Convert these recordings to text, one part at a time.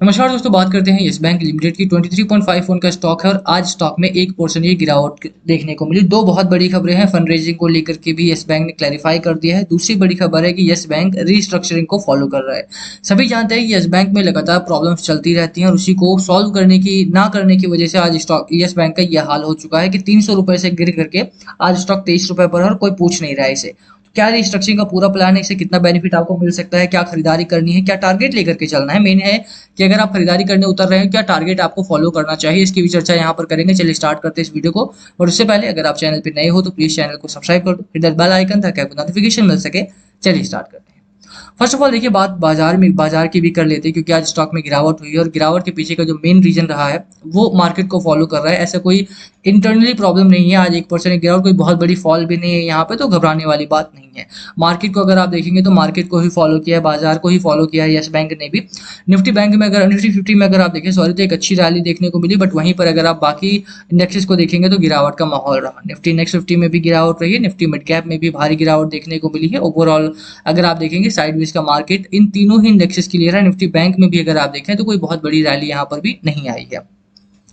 नमस्कार दोस्तों, बात करते हैं यस बैंक लिमिटेड की 23.51 का स्टॉक है और आज स्टॉक में 1% ये गिरावट देखने को मिली। दो बहुत बड़ी खबरें हैं। फंड रेजिंग को लेकर के भी यस बैंक ने क्लैरिफाई कर दिया है। दूसरी बड़ी खबर है कि यस बैंक रीस्ट्रक्चरिंग को फॉलो कर रहा है। सभी जानते हैं कि यस बैंक में लगातार प्रॉब्लम्स चलती रहती हैं और उसी को सॉल्व करने की ना करने की वजह से आज स्टॉक यस बैंक का यह हाल हो चुका है कि 300 रुपए से गिर करके आज स्टॉक 23 रुपए पर है और कोई पूछ नहीं रहा है इसे। क्या रिस्ट्रक्चरिंग का पूरा प्लान है, इससे कितना बेनिफिट आपको मिल सकता है, क्या खरीदारी करनी है, क्या टारगेट लेकर के चलना है, मेन है कि अगर आप खरीदारी करने उतर रहे हैं क्या टारगेट आपको फॉलो करना चाहिए, इसकी भी चर्चा यहाँ पर करेंगे। चलिए स्टार्ट करते हैं इस वीडियो को। और उससे पहले अगर आप चैनल पे नए हो तो प्लीज चैनल को सब्सक्राइब कर दो, हिट दैट बेल आइकन ताकि आपको नोटिफिकेशन मिल सके। चलिए स्टार्ट करते हैं। फर्स्ट ऑफ ऑल देखिए, बात बाजार की भी कर लेते हैं क्योंकि आज स्टॉक में गिरावट हुई है और गिरावट के पीछे का जो मेन रीजन रहा है वो मार्केट को फॉलो कर रहा है। ऐसा कोई इंटरनली प्रॉब्लम नहीं है। आज 1% गिरावट कोई बहुत बड़ी फॉल भी नहीं है यहाँ पे, तो घबराने वाली बात नहीं है। मार्केट को अगर आप देखेंगे तो मार्केट को ही फॉलो किया है, बाजार को ही फॉलो किया है यस बैंक ने भी। निफ्टी 50 में अगर आप देखें सॉरी तो एक अच्छी रैली देखने को मिली, बट वहीं पर अगर आप बाकी इंडेक्सेस को देखेंगे तो गिरावट का माहौल रहा। निफ्टी नेक्स्ट 50 में भी गिरावट रही है, निफ्टी मिड कैप में भी भारी गिरावट देखने को मिली है। ओवरऑल अगर आप देखेंगे साइडवेज का मार्केट इन तीनों ही इंडेक्सेस के लिए रहा। निफ्टी बैंक में भी अगर आप देखें तो कोई बहुत बड़ी रैली यहाँ पर भी नहीं आई है।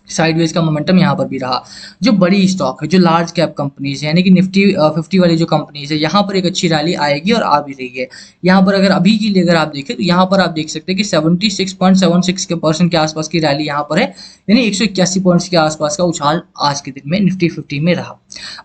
साइडवेज का मोमेंटम यहाँ पर भी रहा। जो बड़ी स्टॉक है, जो लार्ज कैप कंपनीज है यानी कि निफ्टी 50 वाली जो कंपनीज है, यहाँ पर एक अच्छी रैली आएगी और आ भी रही है। यहाँ पर अगर अभी के लिए अगर आप देखें तो यहाँ पर आप देख सकते हैं कि 76.76% के आसपास की रैली यहाँ पर है, यानी 181 पॉइंट्स के आसपास का उछाल आज के दिन में निफ्टी 50 में रहा।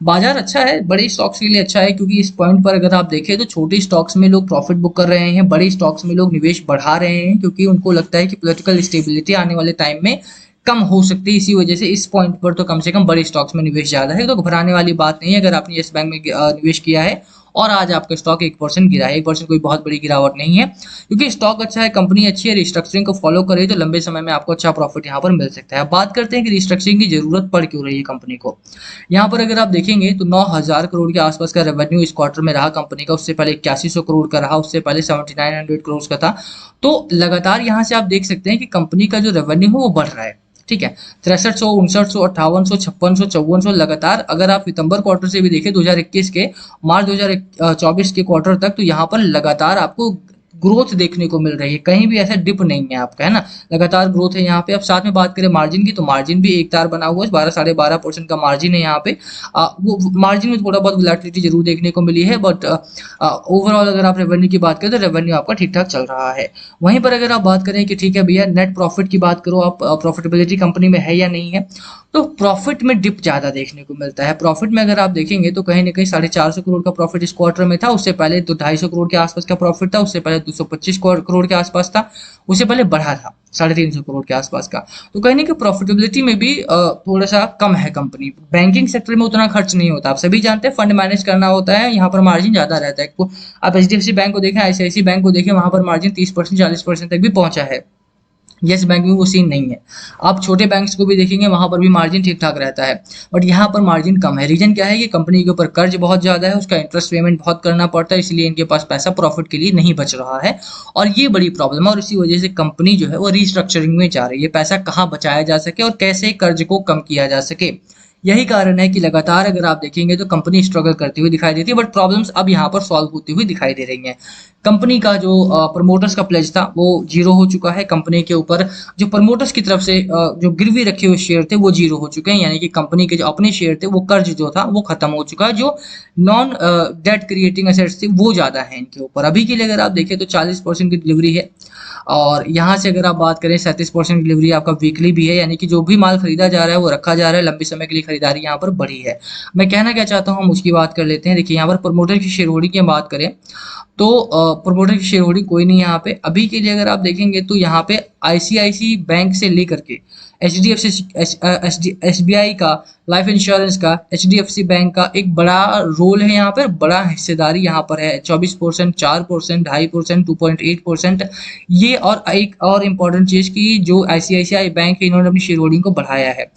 बाजार अच्छा है, बड़े स्टॉक्स के लिए अच्छा है क्योंकि इस पॉइंट पर अगर आप देखें तो छोटे स्टॉक्स में लोग प्रॉफिट बुक कर रहे हैं, बड़े स्टॉक्स में लोग निवेश बढ़ा रहे हैं क्योंकि उनको लगता है कि पॉलिटिकल स्टेबिलिटी आने वाले टाइम में कम हो सकती है। इसी वजह से इस पॉइंट पर तो कम से कम बड़े स्टॉक्स में निवेश ज्यादा है, तो घबराने वाली बात नहीं है। अगर आपने यस बैंक में निवेश किया है और आज आपका स्टॉक 1% गिरा है, 1% कोई बहुत बड़ी गिरावट नहीं है क्योंकि स्टॉक अच्छा है, कंपनी अच्छी है, रिस्ट्रक्चरिंग को फॉलो करे तो लंबे समय में आपको अच्छा प्रॉफिट यहाँ पर मिल सकता है। अब बात करते हैं कि रिस्ट्रक्चरिंग की जरूरत पड़ क्यों रही है कंपनी को। यहाँ पर अगर आप देखेंगे तो 9,000 करोड़ के आसपास का रेवेन्यू इस क्वार्टर में रहा कंपनी का। उससे पहले 8100 करोड़ का रहा, उससे पहले 7900 करोड़ का था। तो लगातार यहाँ से आप देख सकते हैं कि कंपनी का जो रेवेन्यू है वो बढ़ रहा है। ठीक है, 6300, 5900, 5800, 5600, 5400 लगातार। अगर आप सितंबर क्वार्टर से भी देखें 2021 के मार्च 2024 के क्वार्टर तक, तो यहाँ पर लगातार आपको ग्रोथ देखने को मिल रही है, कहीं भी ऐसा डिप नहीं है आपका, है ना। लगातार ग्रोथ है यहाँ पे। अब साथ में बात करें मार्जिन की तो मार्जिन भी एक तार बना हुआ है, 12-12.5% का मार्जिन है यहाँ पे। वो मार्जिन में थोड़ा बहुत वोलेटिलिटी जरूर देखने को मिली है, बट ओवरऑल अगर आप रेवेन्यू की बात करें तो रेवेन्यू आपका ठीक ठाक चल रहा है। वहीं पर अगर आप बात करें कि ठीक है भैया नेट प्रॉफिट की बात करो, आप प्रॉफिटेबिलिटी कंपनी में है या नहीं है, तो प्रॉफिट में डिप ज्यादा देखने को मिलता है। प्रॉफिट में अगर आप देखेंगे तो कहीं ना कहीं 450 करोड़ का प्रॉफिट इस क्वार्टर में था, उससे पहले तो 250 करोड़ के आसपास का प्रॉफिट था, उससे पहले 225 करोड़ के आसपास था, उससे पहले बढ़ा था 350 करोड़ के आसपास का। तो कहीं ना कहीं प्रॉफिटेबिलिटी में भी थोड़ा सा कम है कंपनी। बैंकिंग सेक्टर में उतना खर्च नहीं होता, आप सभी जानते हैं, फंड मैनेज करना होता है, यहाँ पर मार्जिन ज्यादा रहता है। आप एचडीएफसी बैंक को देखें, आईसीआईसी बैंक को देखें, वहां पर मार्जिन 30% 40% तक भी पहुंचा है। यस बैंक में वो सीन नहीं है। आप छोटे बैंक्स को भी देखेंगे वहां पर भी मार्जिन ठीक ठाक रहता है, बट यहाँ पर मार्जिन कम है। रीजन क्या है कि कंपनी के ऊपर कर्ज बहुत ज्यादा है, उसका इंटरेस्ट पेमेंट बहुत करना पड़ता है, इसलिए इनके पास पैसा प्रॉफिट के लिए नहीं बच रहा है और ये बड़ी प्रॉब्लम है। और इसी वजह से कंपनी जो है वो रिस्ट्रक्चरिंग में जा रही है, पैसा कहाँ बचाया जा सके और कैसे कर्ज को कम किया जा सके। यही कारण है कि लगातार अगर आप देखेंगे तो कंपनी स्ट्रगल करती हुई दिखाई देती है, बट प्रॉब्लम्स अब यहाँ पर सॉल्व होती हुई दिखाई दे रही हैं। कंपनी का जो प्रमोटर्स का प्लेज था वो जीरो हो चुका है। कंपनी के ऊपर जो प्रमोटर्स की तरफ से जो गिरवी रखे हुए शेयर थे वो जीरो हो चुके हैं, यानी कि कंपनी के जो अपने शेयर थे वो कर्ज जो था वो खत्म हो चुका है। जो नॉन डेट क्रिएटिंग एसेट्स थे वो ज्यादा है इनके ऊपर। अभी के लिए अगर आप देखें तो 40% की डिलीवरी है और यहाँ से अगर आप बात करें 37% डिलीवरी आपका वीकली भी है, यानी कि जो भी माल खरीदा जा रहा है वो रखा जा रहा है। लंबे समय के लिए खरीदारी यहाँ पर बढ़ी है। मैं कहना क्या चाहता हूँ हम उसकी बात कर लेते हैं। देखिए यहाँ पर प्रमोटर की शेयर होल्डिंग की बात करें तो प्रमोटर की शेयर होल्डिंग कोई नहीं यहाँ पे। अभी के लिए अगर आप देखेंगे तो यहाँ पे आईसीआईसी बैंक से लेकर के एसबीआई का, लाइफ इंश्योरेंस का, एचडीएफसी बैंक का एक बड़ा रोल है यहाँ पर, बड़ा हिस्सेदारी यहाँ पर है। 24%, 4%, 2.5%, 2.8%। ये और एक और इम्पोर्टेंट चीज की जो आईसीआईसीआई बैंक है, इन्होंने अपनी शेयर होल्डिंग को बढ़ाया है।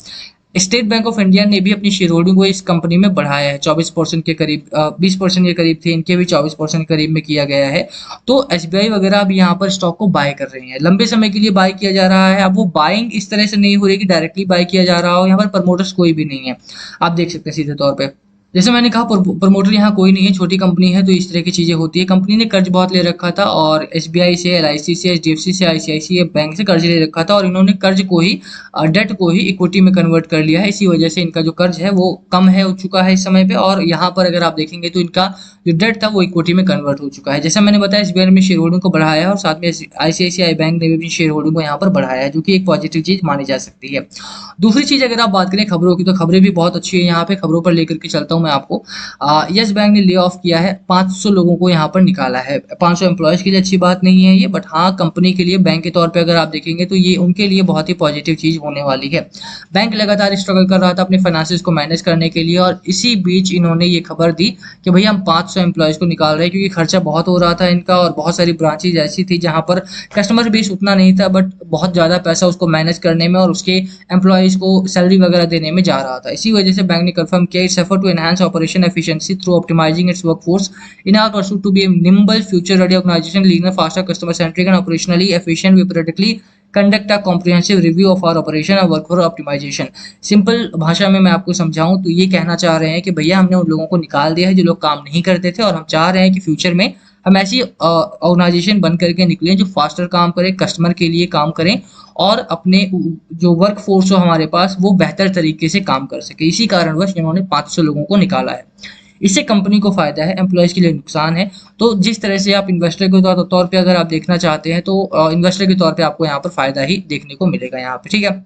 स्टेट बैंक ऑफ इंडिया ने भी अपनी शेयर होल्डिंग को इस कंपनी में बढ़ाया है, 24% के करीब, 20% के करीब थे, इनके भी 24% के करीब में किया गया है। तो एसबीआई वगैरह भी यहाँ पर स्टॉक को बाय कर रहे हैं, लंबे समय के लिए बाय किया जा रहा है। अब वो बाइंग इस तरह से नहीं हो रही कि डायरेक्टली बाय किया जा रहा हो, यहाँ पर प्रमोटर्स कोई भी नहीं है, आप देख सकते हैं सीधे तौर पर। जैसे मैंने कहा प्रमोटर यहाँ कोई नहीं है, छोटी कंपनी है, तो इस तरह की चीजें होती है। कंपनी ने कर्ज बहुत ले रखा था और एसबीआई से, एलआईसी से, एचडीएफसी से, आईसीआईसीआई बैंक से कर्ज ले रखा था और इन्होंने कर्ज को ही, डेट को ही इक्विटी में कन्वर्ट कर लिया है। इसी वजह से इनका जो कर्ज है वो कम है, हो चुका है इस समय पे। और यहाँ पर अगर आप देखेंगे तो इनका जो डेट था वो इक्विटी में कन्वर्ट हो चुका है। जैसा मैंने बताया, एसबीआई ने शेयर होल्डिंग को बढ़ाया है और साथ में आईसीआईसीआई बैंक ने भी अपनी शेयर होल्डिंग को यहाँ पर बढ़ाया है, जो कि एक पॉजिटिव चीज मानी जा सकती है। दूसरी चीज अगर आप बात करें खबरों की, तो खबरें भी बहुत अच्छी है। यहाँ पे खबरों पर लेकर के चलता हूँ मैं आपको। यस बैंक ने ले ऑफ किया है, 500 लोगों को यहाँ पर निकाला है। 500 एम्प्लॉयज के लिए अच्छी बात नहीं है ये, बट हाँ कंपनी के लिए, बैंक के तौर पे अगर आप देखेंगे तो ये उनके लिए बहुत ही पॉजिटिव चीज होने वाली है। बैंक लगातार स्ट्रगल कर रहा था अपने फाइनेंसिस को मैनेज करने के लिए और इसी बीच इन्होंने ये खबर दी कि भैया हम 500 एम्प्लॉयज को निकाल रहे हैं, क्योंकि खर्चा बहुत हो रहा था इनका और बहुत सारी ब्रांचेज ऐसी थी जहां पर कस्टमर बेस उतना नहीं था, बट बहुत ज्यादा पैसा उसको मैनेज करने में और उसके एम्प्लॉयज को सैलरी वगैरह देने में जा रहा था। इसी वजह से बैंक ने कंफर्म किया its effort to enhance operation efficiency through optimising its workforce in our pursuit to be a nimble future ready organisation, leaner, faster, customer centric and operationally efficient. We periodically conduct a comprehensive review of our operation और workforce optimisation. Simple भाषा में मैं आपको समझाऊं तो ये कहना चाह रहे हैं कि भैया हमने उन लोगों को निकाल दिया है जो लोग काम नहीं करते थे, और हम चाह रहे हैं कि फ्यूचर में हम ऐसी ऑर्गेनाइजेशन बन करके निकलें जो फास्टर काम करे, कस्टमर के लिए काम करें और अपने जो वर्क फोर्स हो हमारे पास वो बेहतर तरीके से काम कर सके। इसी कारणवश इन्होंने 500 लोगों को निकाला है। इससे कंपनी को फायदा है, एम्प्लॉयज के लिए नुकसान है। तो जिस तरह से आप इन्वेस्टर के तौर पे अगर आप देखना चाहते हैं तो इन्वेस्टर के तौर पे आपको यहाँ पर फायदा ही देखने को मिलेगा यहाँ पे, ठीक है।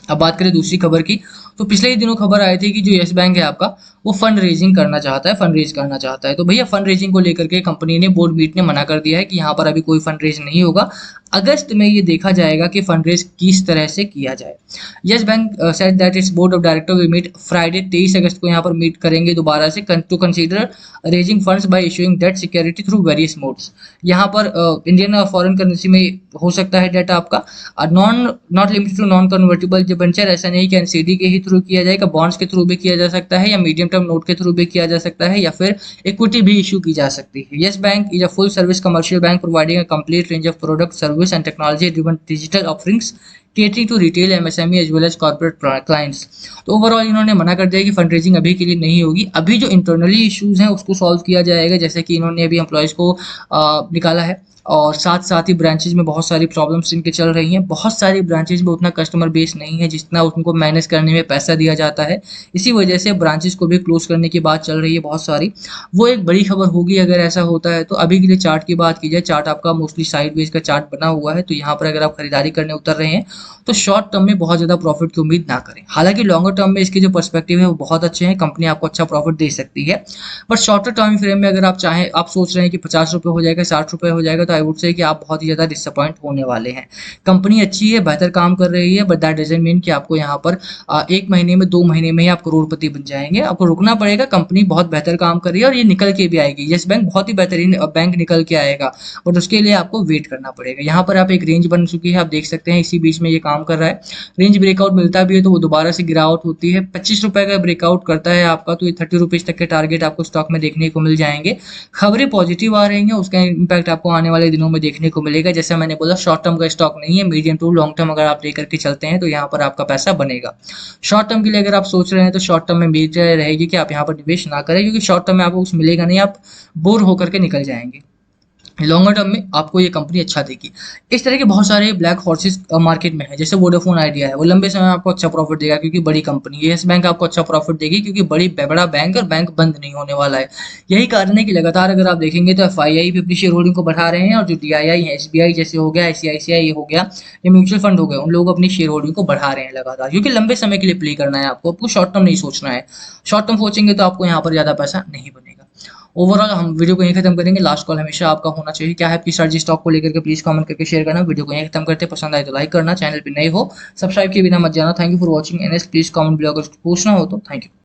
अब बात करें दूसरी खबर की, तो पिछले ही दिनों खबर आई थी कि जो यस बैंक है आपका, वो फंड रेजिंग करना चाहता है, फंड रेज करना चाहता है। तो भैया फंड रेजिंग को लेकर के कंपनी ने, बोर्ड मीट ने मना कर दिया है कि यहाँ पर अभी कोई फंड रेज नहीं होगा। अगस्त में ये देखा जाएगा कि फंड रेज किस तरह से किया जाए। Yes Bank said that its board of director will meet Friday 23 अगस्त को यहाँ पर मीट करेंगे दोबारा से to consider raising funds by issuing debt security through various modes. यहाँ पर इंडियन और फॉरेन करेंसी में हो सकता है डेट आपका, not limited to non convertible debenture, ऐसा नहीं कि एनसीडी के ही थ्रू किया जाएगा, बॉन्ड्स के थ्रू भी किया जा सकता है या मीडियम टर्म नोट के थ्रू भी किया जा सकता है या फिर इक्विटी भी इशू की जा सकती है। Yes bank is a full service commercial bank providing a complete range of product, service and technology driven digital offerings catering to retail MSME as well as corporate clients। तो overall इन्होंने मना कर दिया कि फंड रेजिंग अभी के लिए नहीं होगी। अभी जो इंटरनली इश्यूज हैं उसको सॉल्व किया जाएगा, जैसे कि इन्होंने अभी एम्प्लॉयज को निकाला है और साथ साथ ही ब्रांचेज में बहुत सारी प्रॉब्लम्स इनके चल रही हैं। बहुत सारी ब्रांचेज में उतना कस्टमर बेस नहीं है जितना उनको मैनेज करने में पैसा दिया जाता है। इसी वजह से ब्रांचेज को भी क्लोज करने की बात चल रही है बहुत सारी। वो एक बड़ी खबर होगी अगर ऐसा होता है तो। अभी के लिए चार्ट की बात की जाए, चार्ट आपका मोस्टली साइड वेज का चार्ट बना हुआ है, तो यहाँ पर अगर आप खरीदारी करने उतर रहे हैं तो शॉर्ट टर्म में बहुत ज्यादा प्रॉफिट की उम्मीद ना करें। हालांकि लॉन्गर टर्म में इसके जो पर्सपेक्टिव है वो बहुत अच्छे हैं, कंपनी आपको अच्छा प्रॉफिट दे सकती है। बट शॉर्टर टर्म फ्रेम में अगर आप चाहें, आप सोच रहे हैं कि 50 रुपये हो जाएगा, 60 रुपये हो जाएगा, तो आई वुड से कि आप बहुत ही ज्यादा डिसअपॉइंट होने वाले हैं। कंपनी अच्छी है, बेहतर काम कर रही है, बट दैट डजंट मीन कि आपको यहाँ पर 1 महीने में 2 महीने में ही आप करोड़पति बन जाएंगे। आपको रुकना पड़ेगा, कंपनी बहुत बेहतर काम कर रही है और ये निकल के भी आएगी। यस बैंक बहुत ही बेहतरीन बैंक निकल के आएगा, बट उसके लिए आपको वेट करना पड़ेगा। यहाँ पर आप एक रेंज बन चुकी है, आप देख सकते हैं इसी बीच में ये काम कर रहा है। रेंज ब्रेकआउट मिलता भी है तो वो दोबारा से गिरावट होती है। 25 रुपए का ब्रेकआउट करता है आपका तो ये 30 रुपीज तक के टारगेट आपको स्टॉक में देखने को मिल जाएंगे। खबरें पॉजिटिव आ रही हैं, उसका इम्पैक्ट आपको आने वाले दिनों में देखने को मिलेगा। जैसा मैंने बोला, शॉर्ट टर्म का स्टॉक नहीं है, मीडियम टू लॉन्ग टर्म अगर आप लेकर के चलते हैं तो यहाँ पर आपका पैसा बनेगा। शॉर्ट टर्म के लिए अगर आप सोच रहे हैं तो शॉर्ट टर्म में मेरी राय रहेगी कि आप यहाँ पर निवेश ना करें, क्योंकि शॉर्ट टर्म में आपको कुछ मिलेगा नहीं, आप बोर होकर के निकल जाएंगे। लॉन्गर टर्म में आपको ये कंपनी अच्छा देगी। इस तरह के बहुत सारे ब्लैक हॉर्सेस मार्केट में है, जैसे वोडाफोन आइडिया है, वो लंबे समय में आपको अच्छा प्रॉफिट देगा क्योंकि बड़ी कंपनी है। येस बैंक आपको अच्छा प्रॉफिट देगी क्योंकि बड़ा बैंक और बैंक बंद नहीं होने वाला है। यही कारण है कि लगातार अगर आप देखेंगे तो एफआईआई भी अपनी शेयर होल्डिंग को बढ़ा रहे हैं और जो डीआईआई है, एसबीआई जैसे हो गया, आईसीआईसीआई हो गया, ये म्यूचुअल फंड हो गए, उन लोग अपनी शेयर होल्डिंग को बढ़ा रहे हैं लगातार, क्योंकि लंबे समय के लिए प्ले करना है आपको शॉर्ट टर्म नहीं सोचना है। शॉर्ट टर्म सोचेंगे तो आपको यहाँ पर ज्यादा पैसा नहीं बनेगा। ओवरऑल हम वीडियो को यहीं खत्म करेंगे। लास्ट कॉल हमेशा आपका होना चाहिए। क्या है आपकी स्ट्रैटेजी स्टॉक को लेकर के, प्लीज कमेंट करके शेयर करना। वीडियो को यहीं खत्म करते, पसंद आए तो लाइक करना, चैनल पे नए हो सब्सक्राइब किए बिना मत जाना। Thank you for watching NS. Please comment below अगर पूछना हो तो। Thank you.